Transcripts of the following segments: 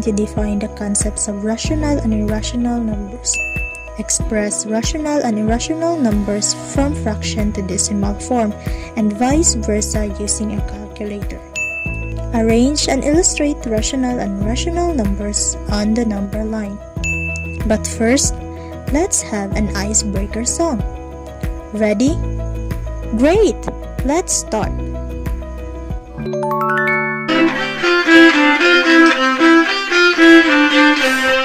to define the concepts of rational and irrational numbers. Express rational and irrational numbers from fraction to decimal form and vice versa using a calculator. Arrange and illustrate rational and irrational numbers on the number line. But first, let's have an icebreaker song. Ready? Great! Let's start!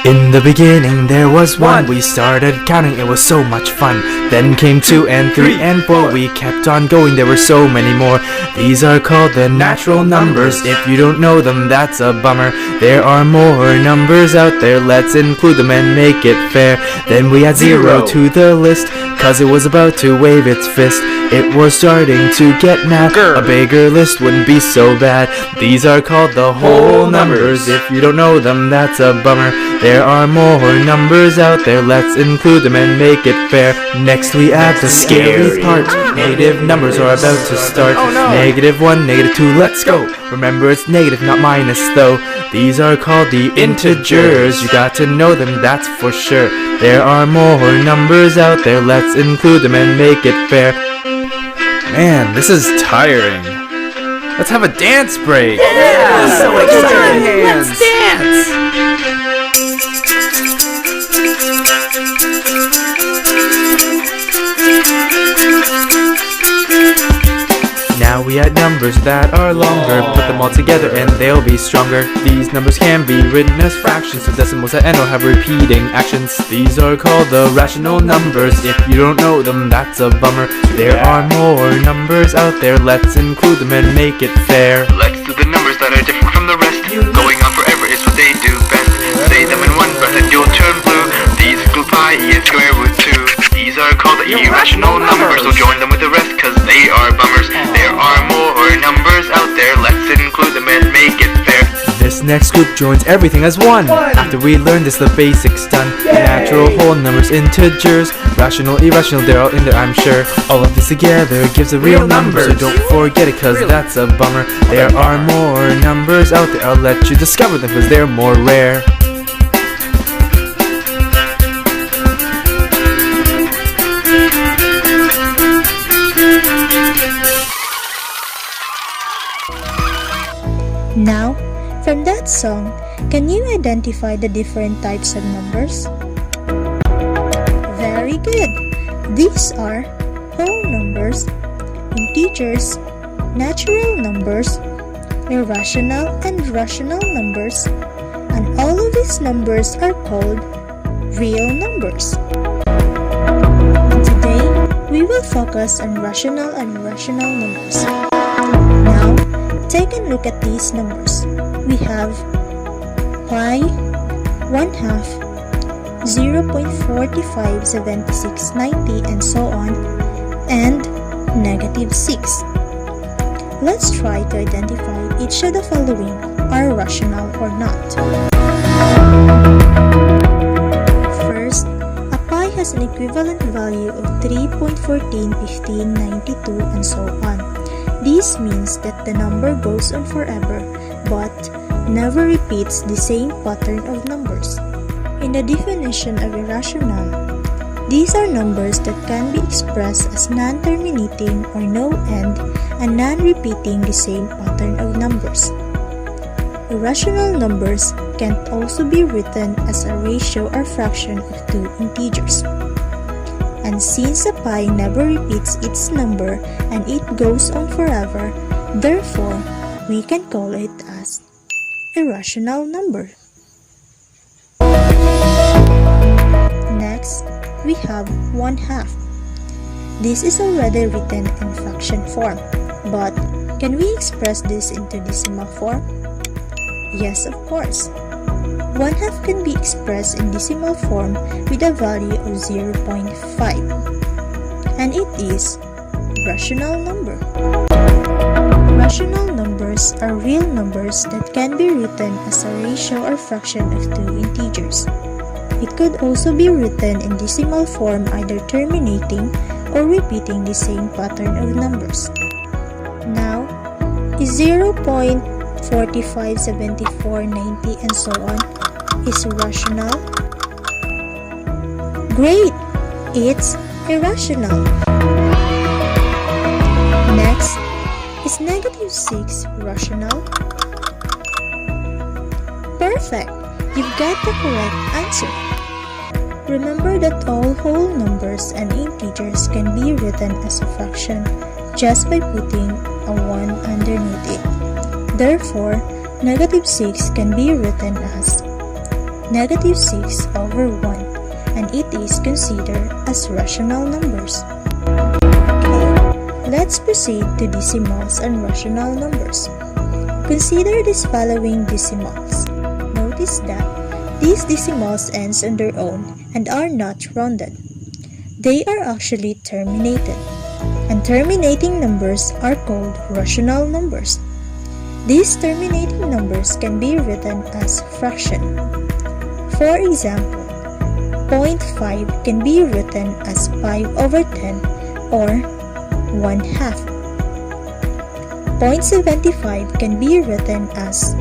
In the beginning there was one. We started counting, it was so much fun. Then came 2 and 3 and 4. We kept on going, there were so many more. These are called the natural numbers. If you don't know them, that's a bummer. There are more numbers out there, let's include them and make it fair. Then we add 0 to the list, cause it was about to wave its fist. It was starting to get mad. A bigger list wouldn't be so bad. These are called the whole numbers. If you don't know them, that's a bummer. There are more numbers out there, let's include them and make it fair. Next we add the scary part. Negative numbers are about to start. -1, -2, let's go. Remember it's negative, not minus though. These are called the integers. You got to know them, that's for sure. There are more numbers out there, let's include them and make it fair. Man, this is tiring. Let's have a dance break. Yeah, so exciting. Let's dance. Now we add numbers that are longer. Put them all together and they'll be stronger. These numbers can be written as fractions, so decimals at end will have repeating actions. These are called the rational numbers. If you don't know them, that's a bummer. There are more numbers out there, let's include them and make it fair. Let's do the numbers that are different from the rest. Going on forever is what they do best. Say them in one breath and you'll turn blue. These include pi, e, and square root 2. These are called the irrational numbers, so join them with the rest cause they are bummers. There are more numbers out there, let's include them and make it fair. This next group joins everything as one. After we learn this, the basics done. Natural, whole numbers, integers, rational, irrational, they're all in there, I'm sure. All of this together gives a real number, so don't forget it cause that's a bummer. There are more numbers out there, I'll let you discover them cause they're more rare. Now, from that song, can you identify the different types of numbers? Very good! These are whole numbers, integers, natural numbers, irrational and rational numbers, and all of these numbers are called real numbers. Today, we will focus on rational and irrational numbers. Now, take a look at these numbers. We have pi, 1/2, 0.457690 and so on, and -6. Let's try to identify each of the following are rational or not. First, a pi has an equivalent value of 3.141592 and so on. This means that the number goes on forever but never repeats the same pattern of numbers. In the definition of irrational, these are numbers that can be expressed as non-terminating or no end and non-repeating the same pattern of numbers. Irrational numbers can also be written as a ratio or fraction of two integers. And since a pi never repeats its number and it goes on forever, therefore, we can call it as irrational number. Next, we have 1/2. This is already written in fraction form, but can we express this into decimal form? Yes, of course. 1/2 can be expressed in decimal form with a value of 0.5, and it is rational number. Rational numbers are real numbers that can be written as a ratio or fraction of two integers. It could also be written in decimal form, either terminating or repeating the same pattern of numbers. Now, is 0.5 45, 74, 90, and so on is rational? Great! It's irrational. Next, is negative 6 rational? Perfect! You've got the correct answer. Remember that all whole numbers and integers can be written as a fraction just by putting a 1 underneath it. Therefore, negative 6 can be written as negative 6 over 1, and it is considered as rational numbers. Okay, let's proceed to decimals and rational numbers. Consider these following decimals. Notice that these decimals ends on their own and are not rounded. They are actually terminated, and terminating numbers are called rational numbers. These terminating numbers can be written as fraction. For example, 0.5 can be written as 5 over 10 or 1/2. 0.75 can be written as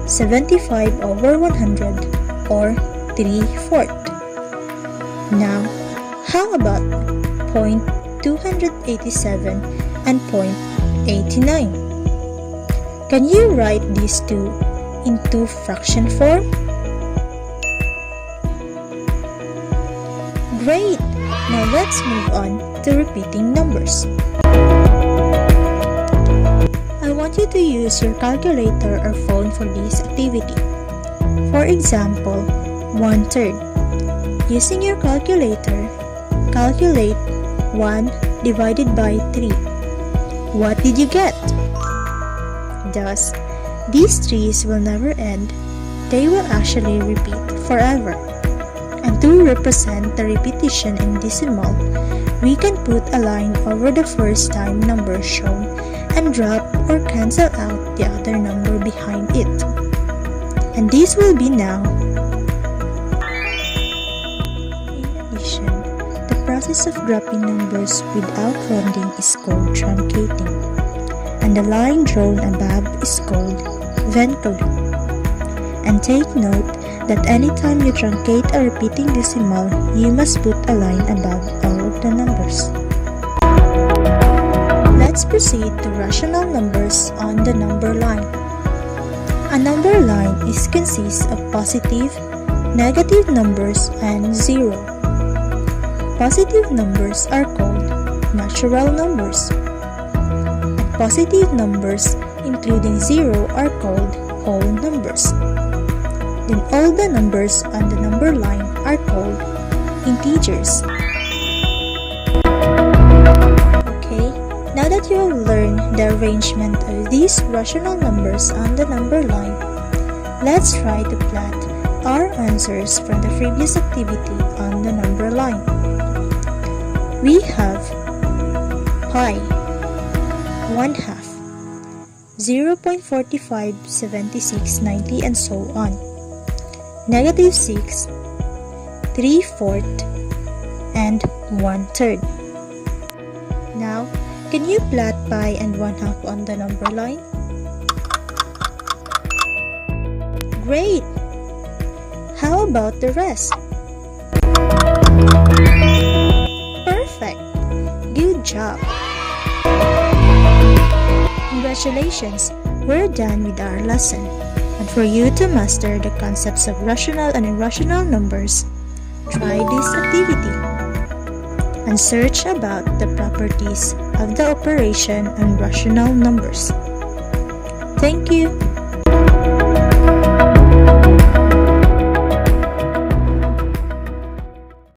75 over 100 or 3/4. Now, how about 0.287 and 0.89? Can you write these two into fraction form? Great! Now let's move on to repeating numbers. I want you to use your calculator or phone for this activity. For example, 1/3. Using your calculator, calculate 1 divided by 3. What did you get? Thus, these 3's will never end. They will actually repeat forever. And to represent the repetition in decimal, we can put a line over the first time number shown and drop or cancel out the other number behind it. And this will be now. In addition, the process of dropping numbers without rounding is called truncating, and the line drawn above is called ventoling. And take note that anytime you truncate a repeating decimal, you must put a line above all of the numbers. Let's proceed to rational numbers on the number line. A number line consists of positive, negative numbers, and 0. Positive numbers are called natural numbers. And positive numbers, including 0, are called whole numbers. Then all the numbers on the number line are called integers. Okay, now that you have learned the arrangement of these rational numbers on the number line, let's try to plot our answers from the previous activity on the number line. We have pi, 1/2, 0.45, 76, 90, and so on. Negative 6, 3/4, and 1/3. Now, can you plot pi and 1/2 on the number line? Great! How about the rest? Perfect! Good job! Congratulations! We're done with our lesson. And for you to master the concepts of rational and irrational numbers, try this activity and search about the properties of the operation on rational numbers. Thank you!